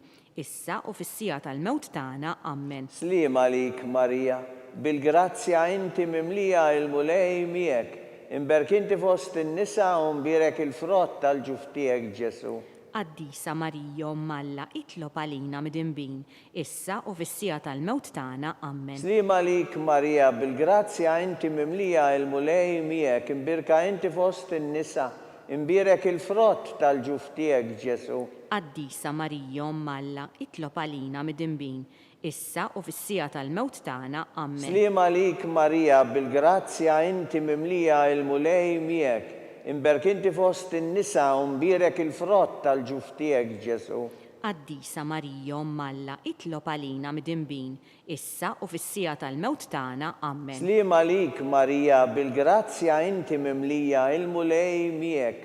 issa u fis-sija tal-mewt tagħna. Amen. Slima lik Marija, bil-grazzja inti mimlija il-mulej miegħek, imbirk inti fost in-nisa u imbirek il-frott tal-ġuf tiegħek Ġesu. Qaddisa Marija Omm Alla, itlob għalina mid-dinbin, issa u fis-sija tal-mewt tagħna. Amen. Slima lik Marija, bil-grazzja inti mimlija il-mulej miegħek, imbirka inti fost in-nisa, imbirek il-frott tal-ġuf tiegħek Ġesu. Qaddisa Marija Omm Alla, itlob għalina mid-dinbin, issa u fis-sija tal-mewt tagħna. Amen. Slima lik Marija, bil-grazzja inti mimlija il-mulej miegħek, imbirk inti fost in-nisa u mbirek il-frott tal-ġuf tiegħek Ġesu. Qaddisa Marija Omm Alla, itlob għalina mid-dinbin, issa u fis-sija tal-mewt tagħna. Amen. Slima lik Marija, bil-grazzja inti mimlija il-mulej miegħek,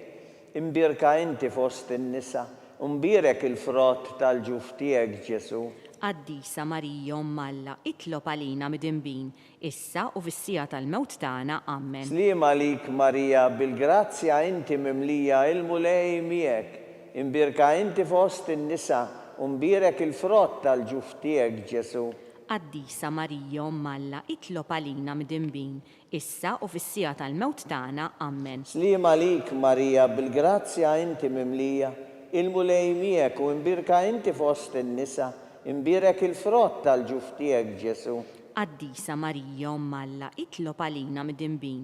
imbirka inti fost in-nisa u mbirek il-frott tal-ġuf tiegħek Ġesu. Qaddisa Marija Omm Alla, itlob għalina mid-dinbin, issa u fis-sija tal-mewt tagħna. Amen. Slima lik Marija, bil-grazzja inti mimlija il-mulej miegħek, imbirka inti fost in-nisa u mbirek il-frott tal-ġuf tiegħek Ġesu. Qaddisa Marija Omm Alla, itlob għalina mid-dinbin, issa u fis-sija tal-mewt tagħna. Amen. Slima lik Marija, bil-grazzja inti mimlija il-mulej miegħek u imbirka inti fost in-nisa, imbirek il-frott tal-ġuf tiegħek Ġesu. Qaddisa Marija Omm Alla, itlob għalina mid-dinbin,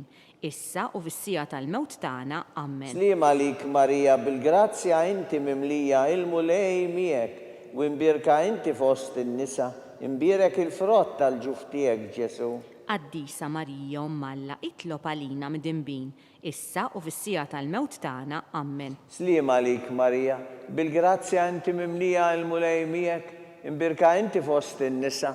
issa u fis-sija tal-mewt tagħna. Amen. Slima lik Marija, bil-grazzja inti mimlija il-mulej miegħek u imbirka inti fost in-nisa, imbirek il-frott tal-ġuf tiegħek Ġesu. Qaddisa Marija Omm Alla, itlob għalina mid-dinbin, issa u fis-sija tal-mewt tagħna. Amen. Slima lik Marija, bil-grazzja inti mimlija il-mulej miegħek, imbirka inti fost in-nisa,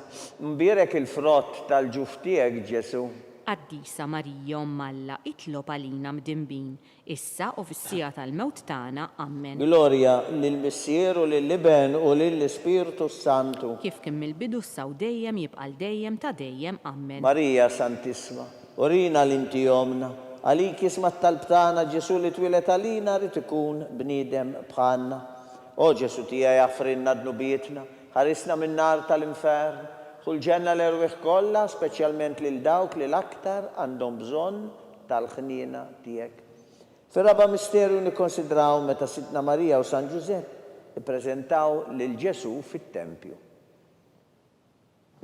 imbirek il-frott tal-ġuf tiegħek Ġesu. Qaddisa Marija Alla, itlob għalina mdinbin, issa u fis-sija tal-mewt tagħna. Amen. Gloria lill-Missieru, lill-Liben u lill-Spiritu Santu. Kif kien mill-bidu saw dejjem jibqal dejjem ta' dejjem. Amen. Marija Santissima, orina l-inti jomna, għalik jisma tal-btana Ġesu li twilet għalina rrit ikun bnidem bħanna. O Ġesu tija jaffrinna dnubietna, ħarisna minn nar tal-infern, kull ġenna l-erwiħ kolla, specialment lil dawk li l-aktar għandhom bżonn tal-ħnina tijek. Fir-raba misterju nikkonsidraw meta Sidna Marija u San Ġusepp ippreżentaw lil Ġesu fit-tempju.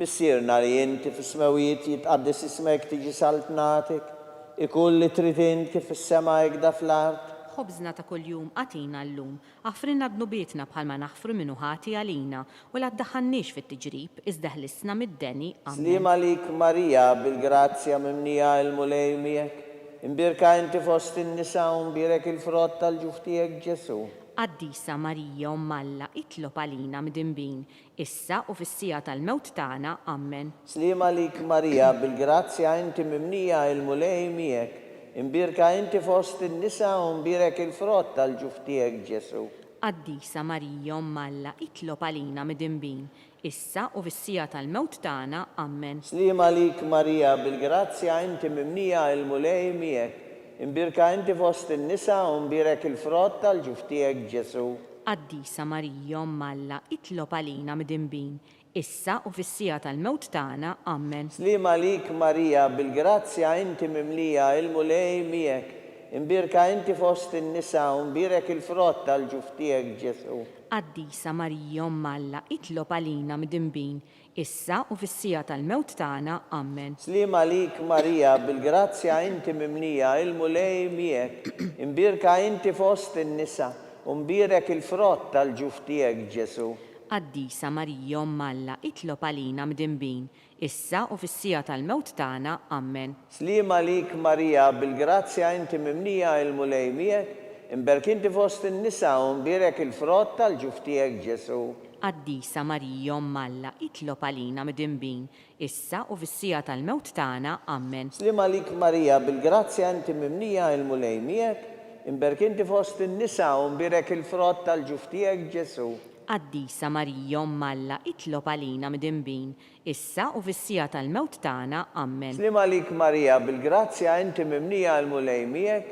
Missierna li inti fis-smewijiet jitqaddis ismek tiġi saltnatik, ikull li trid int kif is-sema jgda fl-art. Ħobżna ta' kuljum għatina llum, għafrinna dnubietna bħalma naħfru minnu ħati għalina, u la ddaħannix fit-tiġrib, iżda ħlisna mid-deni. Slim għalik Marija bil-grazzja mimnija il-mulej miegħek, imbirka inti fost in-nisa u mbirek il-frott tal-ġuf tiegħek Ġesu. Qaddisa Marija Alla, itlob għalina mdinbin, issa u fis-sija tal-mewt tagħna. Amen. Slim għalik Marija bil-grazzja inti mimnija il-mulej miegħek, imbirka inti fost in-nisa u mbirek il-frott tal-ġuf tiegħek Ġesu. Qaddisa Marija Alla, itlob għalina mdinbin, issa u fis-sija tal-mewt tagħna. Amen. Slim għalik Marija bil-grazzja inti mimnija il-mulej miegħek, imbirka inti fost in-nisa u mbirek il-frott tal-ġuf tiegħek Ġesu. Qaddisa Marija Alla, itlob għalina mdinbin, issa u fis-sija tal-mewt tagħna. Amen. Slim għalik Marija bil-grazzja inti mimlija il-mulej miegħek, imbirka inti fost in-nisa u mbirek il-frott tal-ġuf tiegħek Ġesu. Qaddisa Marija Alla, itlob għalina mdinbin, issa u fis-sija tal-mewt tagħna. Amen. Slim għalik Marija bil-grazzja inti mimlija il-mulej miegħek, imbirka inti fost in-nisa u mbirek il-frott tal-ġuf tiegħek Ġesu. Qaddisa Marija Alla, itlob għalina mdinbin, issa u fis-sija tal-mewt tagħna. Amen. Slim għalik Marija bil-grazzja inti mimlija il-mulej miegħek, imbirka inti fost in-nisa u mbirek il-frott tal-ġuf tiegħek Ġesu. Qaddisa Marija Alla, itlob għalina mdinbin, issa u fis-sija tal-mewt tagħna. Amen. Slim għalik Marija bil-grazzja inti mimlija il-mulej miegħek, imbirka inti fost in-nisa u mbirek il-frott tal-ġuf tiegħek Ġesu. Qaddisa Marija Alla, itlob għalina mdinbin, issa u fis-sija tal-mewt tagħna. Amen. Slim għalik Marija bil-grazzja inti mimlija il-mulej miegħek,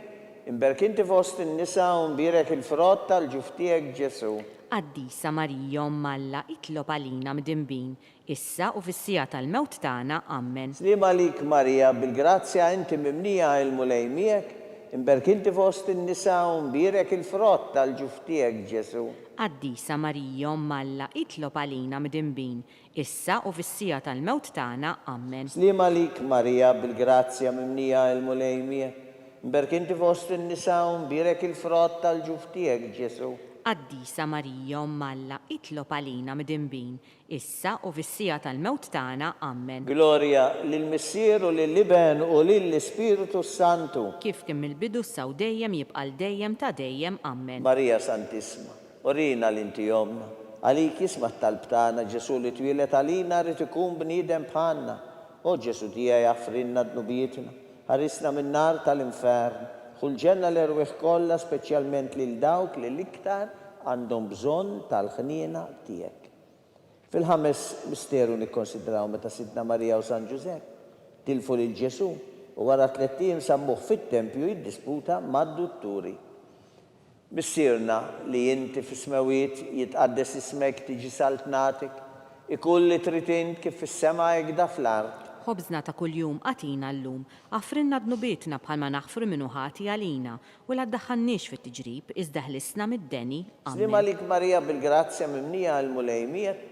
imbirka inti fost in-nisa u mbirek il-frott tal-ġuf tiegħek Ġesu. Qaddisa Marija Alla, itlob għalina mdinbin, issa u fis-sija tal-mewt tagħna. Amen. Slim għalik Marija bil-grazzja inti mimlija il-mulej miegħek, imbirka inti fost in-nisa u mbirek il-frott tal-ġuf tiegħek Ġesu. Qaddisa Marija Alla, itlob għalina mdinbin, issa u fis-sija tal-mewt tagħna. Amen. Slim għalik Marija bil-grazzja mimlija il-mulej miegħek, imbirka inti fost in-nisa u mbirek il-frott tal-ġuf tiegħek Ġesu. Qaddisa Marija Alla, itlob għalina mdinbin, issa u fis-sija tal-mewt tagħna. Amen. Gloria lill-Missieru, lill-Liben u lill-Spiritu Santu. Kif kien mill-bidu saw dejjem jibqal dejjem ta' dejjem. Amen. Marija Santissima, orina l-inti jomna, għalik jisma tal-btana Ġesu li twilet għalina rrit ikun bnidem bħanna. O Ġesu tija jaffrinna dnubietna, ħarisna minn nar tal-infern, kull ġenna l-erwiħ kolla, specialment lil dawk li l-iktar għandhom bżonn tal-ħnina tiegħek. Fil-ħames misteru nikkonsidraw meta Sidna Marija u San Ġusepp tilfu lil Ġesu u wara 3 ijiem sammuh fit-tempju jiddisputa mad-dutturi. Missierna li inti fis-smewiet jitqaddes ismek tiġi saltnatik, ikull li trid int kif fis-sema jgda fl-art. Ħobżna ta' kuljum għatina llum, għafrinna dnubietna bħalma naħfru minnu ħati għalina, u la ddaħħannix fit-tiġrib, iżda ħlisna mid-deni. Slim għalik Marija bil-grazzja mimnija il-mulej miegħek,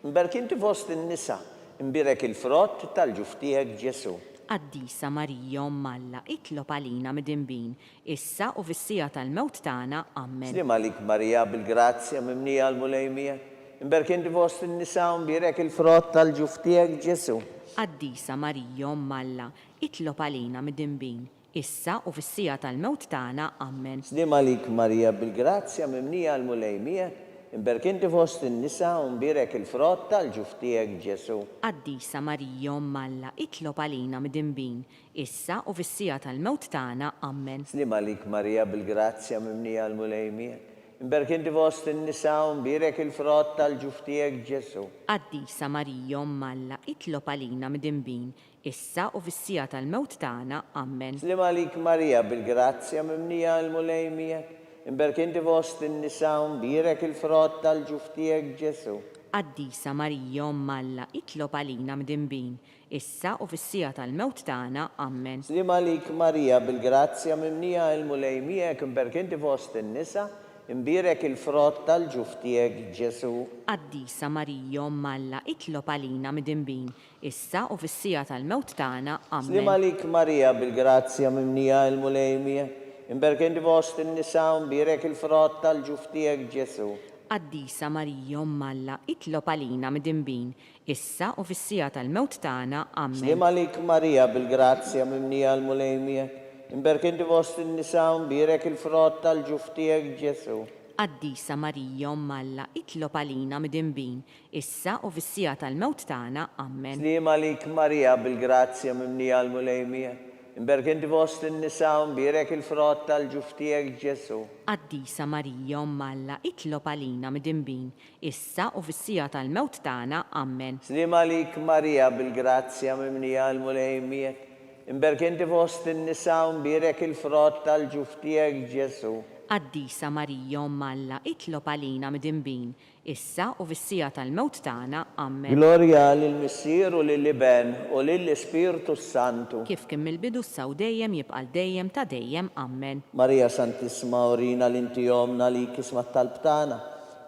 imbirka inti fost in-nisa, imbirek il-frott tal-ġuf tiegħek Ġesu. Qaddisa Marija Alla, itlob għalina mdinbin, issa u fis-sija tal-mewt tagħna. Amen. Slim għalik Marija bil-grazzja mimnija il-mulej miegħek, imbirka inti fost in-nisa u imbirek il-frott tal-ġuf tiegħek Ġesu. Qaddisa Marija Alla, itlob għalina mdinbin, issa u fis-sija tal-mewt tagħna. Amen. Slim għalik Marija bil-grazzja mimnija l-mulej miegħek, imberk inti fost in-nisa u mbirek il-frott tal-ġuf tiegħek Ġesu. Qaddisa Marija Omm Alla, itlob għalina midinbin, issa u fis-sija tal-mewt tagħna. Amen. Slim għalik Marija bil-grazzja mimnija l-mulejmiek. Imberk inti fost in-nisa u mbirek il-frott tal-ġuf tiegħek Ġesu. Qaddisa Marija Omm Alla, itlob għalina midinbin, issa u fis-sija tal-mewt tagħna. Amen. Slim għalik Marija bil-grazzja mimnija l-mulejmiek. Imberk inti fost in-nisa u mbirek il-frott tal-ġuf tiegħek Ġesu. Qaddisa Marija Omm Alla, itlob għalina midinbin, issa u fis-sija tal-mewt tagħna. Amen. Slim għalik Marija bil-grazzja mimnija l-mulejmiek. Imberk inti fost in-nisa imbirek il-frott tal-ġuf tiegħek Ġesu. Qaddisa Marija Omm Alla, itlob għalina midinbin, issa u fis-sija tal-mewt tagħna. Slim Amen. għalik Marija bil-grazzja mimnija l-mulejmiek. Imberk inti fost in-nisa u mbirek il-frott tal-ġuf tiegħek Ġesu. Qaddisa Marija Omm Alla, itlob għalina midinbin, issa u fis-sija tal-mewt tagħna. Amen. Slim għalik Marija bil-grazzja mimnija l-mulejmiek. Imberk inti fost in-nisa u mbirek il-frott tal-ġuf tiegħek Ġesu. Qaddisa Marija Omm Alla, itlob għalina midinbin, issa u fis-sija tal-mewt tagħna. Amen. Slim għalik Marija bil-grazzja mimnija l-mulejmiek. Imberk inti fost in-nisa u mbirek il-frott tal-ġuf tiegħek Ġesu. Qaddisa Marija Omm Alla, itlob għalina midinbin, issa u fis-sija tal-mewt tagħna. Amen. Slim għalik Marija bil-grazzja mimnija l-mulejmiek. Imberk inti fost in-nisa u mbirek il-frott tal-ġuf tiegħek Ġesu. Qaddisa Marija Omm Alla, itlob għalina midinbin, issa u fis-sija tal-mewt tagħna. Amen. Glorja lill-Missier u lill-Iben u lill-Ispirtu Santu. Kif kien mill-bidu issa u dejjem jibqa' dejjem ta' dejjem. Amen. Marija Santissima urina l-inti jomna li kisma talb tagħna.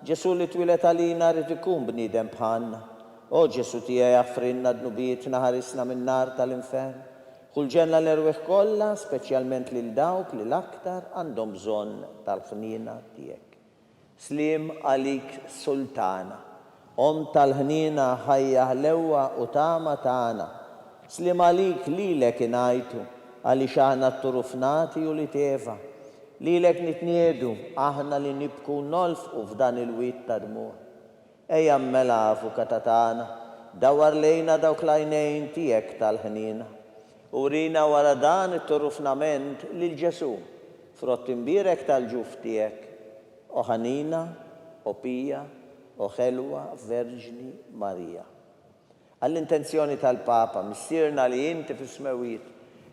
Ġesu li twilet għalina rrid ikun bniedem bħalna. O Ġesu tiegħi jaffrinna dnubietna ħarisna min-nar tal-infern. Ħulġenna l-erweħ kollha, speċjalment lil dawk li l-aktar għandhom bżonn tal-ħnina tiegħek. Slim għalik Sultana, Om tal-ħnina ħajja ħlewwa u tama tagħna. Slim għalik lilek ingħajtu għaliex aħna t-turufnati u li tefa. Lilek nitniedu aħna li nibku nolfqu f'dan il-wiet ta' dmuħ. Ejja mela avukata tagħna, dawar lejna dawk l-għajnejn tiegħek tal-ħnina. Urina wara dan it-turufnament lil Ġesu, frott imbirek tal-ġuf tiegħek, o ħanina, o pija, o ħelwa Verġni Marija. Għall-intenzjoni tal-Papa, missierna li inti fis-smewiet,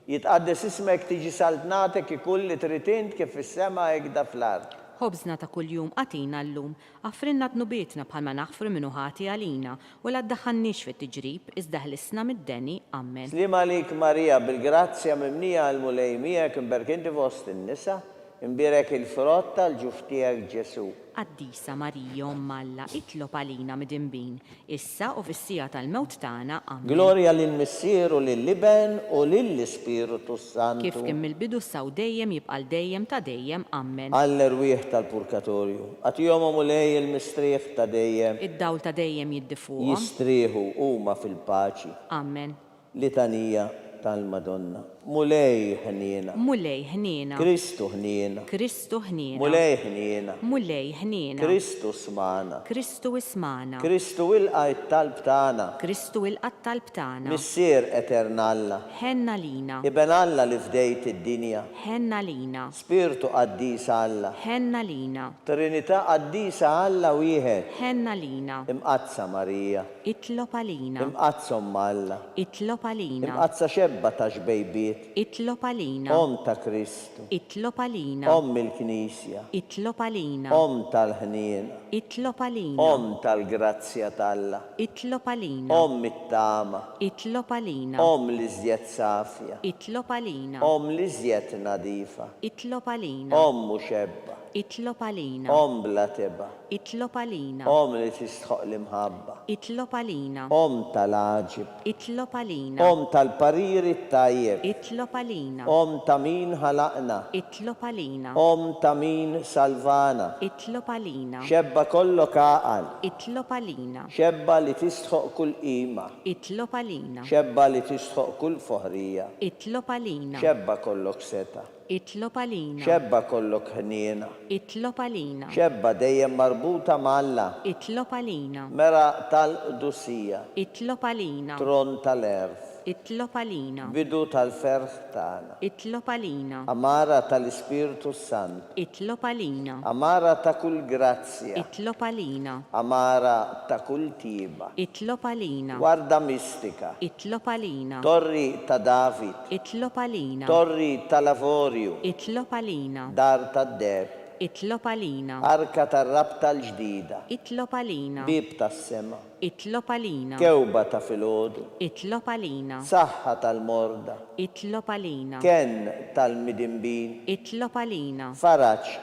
jitqaddes ismek tiġi saltnatek ikull li trid int kif fis-sema hekk da fl-ard. Ħobżna ta' kuljum għatina llum, għaffrinna dnubietna bħalma naħfru minnu ħati għalina, u la ddaħħannix fit-tiġrib, iżda ħlisna mid-deni. Amen. Slim għalik Marija bil-grazzja mimnija l-mulejmiek imberk inti fost in-nisa, imbirek il-frott tal-ġuf tiegħek Ġesu. Qaddisa Marija Omm Alla, itlob għalina midinbin, issa u fis-sija tal-mewt tagħna. Amen. Glorja lill-Missier u lill-Iben u lill-Ispirtu Santu. Kif kien mill-bidu issa u dejjem jibqa' dejjem ta' dejjem. Amen. Għall-erwieħ tal-purgatorju, għatihom mulej il-mistrieħ ta' dejjem, Id-dawl ta' dejjem jiddifuhom. jistrieħu huma fil-paċi. Amen. Litanija tal-Madonna. Mulej ħniena, Mulej ħniena, Kristu ħniena, Kristu ħniena, mulej ħniena, Mulej ħniena, Kristu smana, Kristu ismana, Kristu il-qajt talb tagħna, Kristu il-qatt talb tagħna, Missier eternalla, ħenna lina, Iben Alla li fdejt id-dinja, ħenna lina, Spirtu qaddis Alla, ħenna lina, Trinità qaddisa Alla wieħed, ħenna lina, imqazza Marija, itlob għalina, imqazza Alla, itlob għalina, imqazza xebba ta' xbejbiet, itlob għalina, Om ta' Kristu, itlob għalina, Om il-Knisja, itlob għalina, Om tal-ħnien, itlob għalina, Om tal-grazzja talla, itlob għalina, Om it-tama, itlob għalina, Om l-iżjed safja, itlob għalina, Om l-iżjed nadifa, itlob għalina, Om muxebba, itlob għalina, Om bla teba, itlob għalina, Om li tistħoq l-imħabba, itlob għalina, Om tal-aġib, itlob għalina, Om tal-pariri tajjeb, itlob għalina, Om ta' min ħalaqna, itlob għalina, Om ta' min salvana, itlob għalina, xebba kollok aqal, itlob għalina, xebba li tistħoq kull qima, itlob għalina, xebba li tistħoq kull foħrija, itlob għalina, xebba kollok seta, Itlob għalina. Xebba kollok ħniena. Itlob għalina. Xebba dejjem marbuta malla. Itlob għalina. Mera tal-qdusija. Itlob għalina. Tron tal-erf. Itlob għalina. Bidu tal-ferħ tagħna. Itlob għalina. Amara tal-Ispirtu Sant. Itlob għalina. Amara ta' kull grazzja. Itlob għalina. Amara ta' kull tiba. Itlob għalina. Warda mistika. Itlob għalina. Torri ta' David. Itlob għalina. Torri tal-Lavorju. Itlob għalina. Dar tad-deb. Itlob għalina. Arka tar-rabta l-ġdida. Itlob għalina. Bib tas-sema. Itlob għalina. Kewba ta' filgħodu. Itlob għalina. Saħħa tal-morda. Itlob għalina. Ken tal-midimbin. Itlob għalina. Faraġ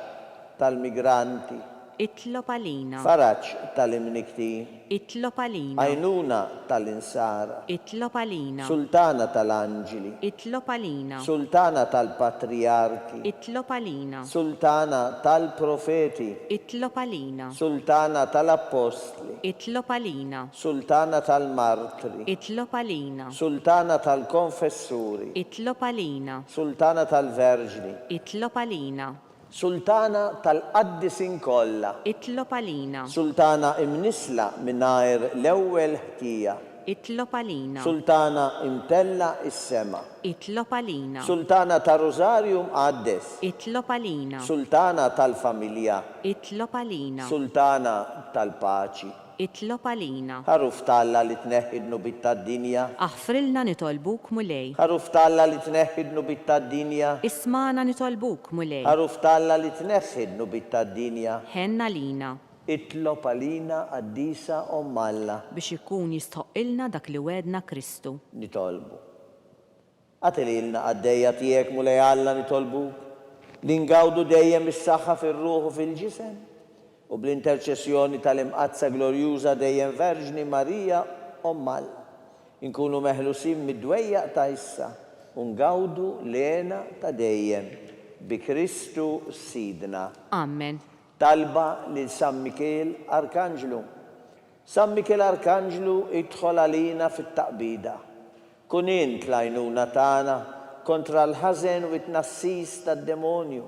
tal-migranti. Itlob għalina. Faraġ tal-imniktin. Itlob għalina. Għajnuna tal-insara. Itlob għalina. Sultana tal-anġili. Itlob għalina. Sultana tal-patriarki. Itlob għalina. Sultana tal-profeti. Itlob għalina. Sultana tal-apostli. Itlob għalina. Sultana tal-martri. Itlob għalina. Sultana tal-konfessuri. Itlob għalina. Sultana tal-verġni. Itlob għalina. Sultana tal-qaddisin kollha. Itlob għalina. Sultana imnisla minnajr l-ewwel ħtija. Itlob għalina. Sultana imtella is-sema. Itlob għalina. Sultana tal-Rosarium għaddes. Itlob għalina. Sultana tal-familja. Itlob għalina. Sultana tal-paċi. Itlob għalina. Ħaruf talla li tneħħidnu bit-tad-dinja. Aħfrilna nitolbuk mulej. Ħaruf talla li tneħħidnu bit-tad-dinja. Ismana nitolbuk mulej. Ħaruf talla li tneħħidnu bit-tad-dinja. Ħenna lina Itlob għalina għaddisa Alla biex ikun jistħoqilna dak li wedna Kristu. nitolbu. Għatililna għaddejja tiegħek mulej Alla nitolbuk. Li ngawdu dejjem is-saħħa fir-ruħ u fil-ġisem. U bl-interċessjoni tal-imqazza glorjuża dejjem Verġni Marija Alla. Inkunu meħlusin mid-dwejjaq ta' issa u ngawdu lena ta' dejjem bi Kristu Sidna. Amen. Talba lil San Mikel Arkanġlu. San Mikel Arkanġlu idħol għalina fit-taqbida. Kun int l-għajnuna tagħna kontra l-ħażen u t-nassis tad-demonju.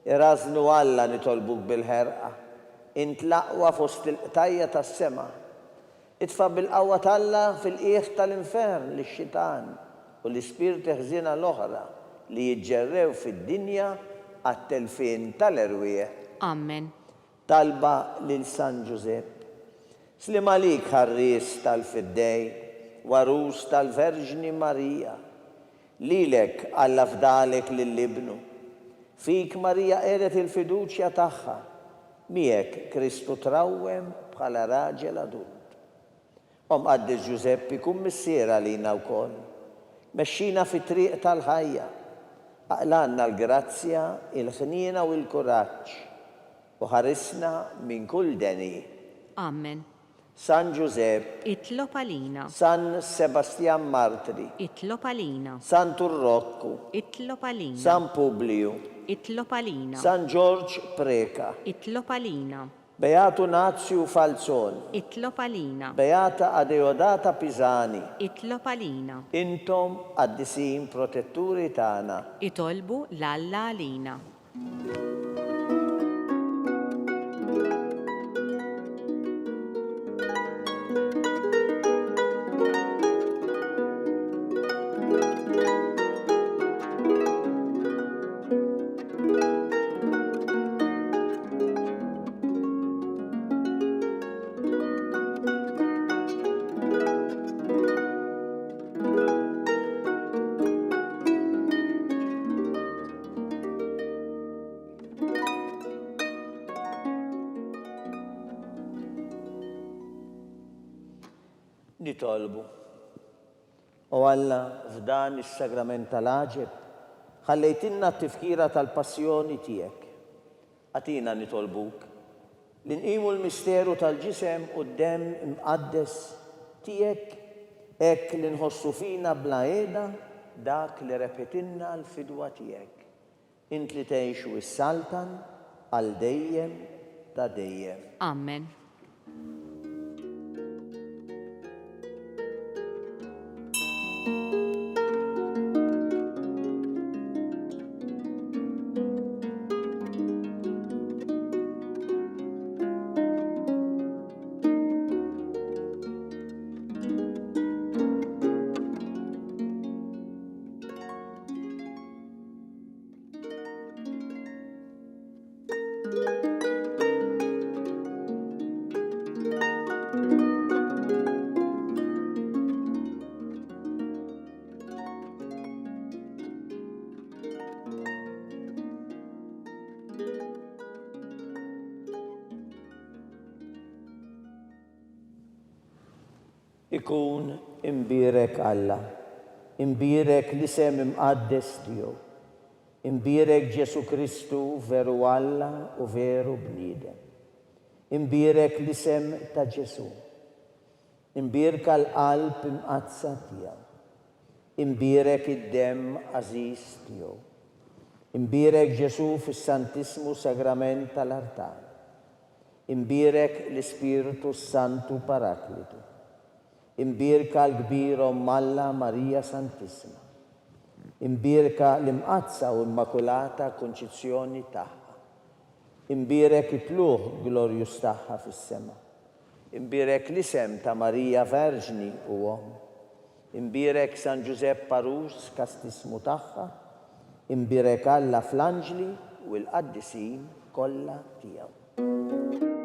Irażnu Alla nitolbuk bil-ħerqa. Int l-aqwa fost il-qtajja tas-sema. Itfa' bil-qawwa talla fil-qiegħ tal-infern lix-xitan u l-ispirti ħżiena l-oħra li jiġġerrew fid-dinja għat-telfien tal-erwieħ. Amen. Talba lil San Giuseppe. Slim għalik ħarries tal-fiddej, warus tal-Verġni Marija. Lilek Alla fdalek lill-ibnu. Fik Marija eret il-fiduċja tagħha. Miegħek Kristu trawwem bħala raġel adult. Qaddis Giuseppi kun missiera lina wkoll. Mexxina fit-triq tal-ħajja. Aqlanna l-grazzja, il-ħniena u l-kuraġġ. U ħarisna minn kull deni. Amen. San Giuseppe. Itlob għalina. San Sebastian Martri. Itlob għalina. San Turroccu. Itlob għalina. San Publiu. Itlob għalina. San George Preka. Itlob għalina. Beatu Nazio Falzon. Itlob għalina. Beata Adeodata Pisani. Itlob għalina. Intom għaddisin protetturi tagħna. Itolbu l-Alla għalina. Nitolbu. U Alla f'dan is-sagrament tal-aġeb ħallejtinna t-tifkira tal-passjoni tiegħek. Għatina nitolbuk li nqimu l-misteru tal-ġisem u d-dem imqaddes tiegħek hekk li nħossu fina bla qiegħda dak li repetinna l-fidwa tiegħek. Int li tgħixu is-saltan għal dejjem ta' dejjem. Amen. ikun imbirek Alla, imbirek l-isem imqaddes tiegħu, imbirek Ġesu Kristu veru Alla u veru bniedem, imbirek l-isem ta' Ġesu, imbirka l-qalb imqazza tiegħu, imbirek id-dem għażiż tiegħu, imbirek Ġesu fis-Santismu Sagrament tal-Artar, imbirek l-Ispiritu Santu Paraklitu, imbirka l-kbir Alla Marija Santissima, imbirka l-imqazza u immakulata konċizzjoni tagħha, imbirek it-tluħ glorjus tagħha fis-sema, imbirek l-isem ta' Marija Verġni u Om, imbirek San Giuseppe Parus kastismu tagħha, imbirek Alla fl-anġli u l-qaddisin kollha tiegħu.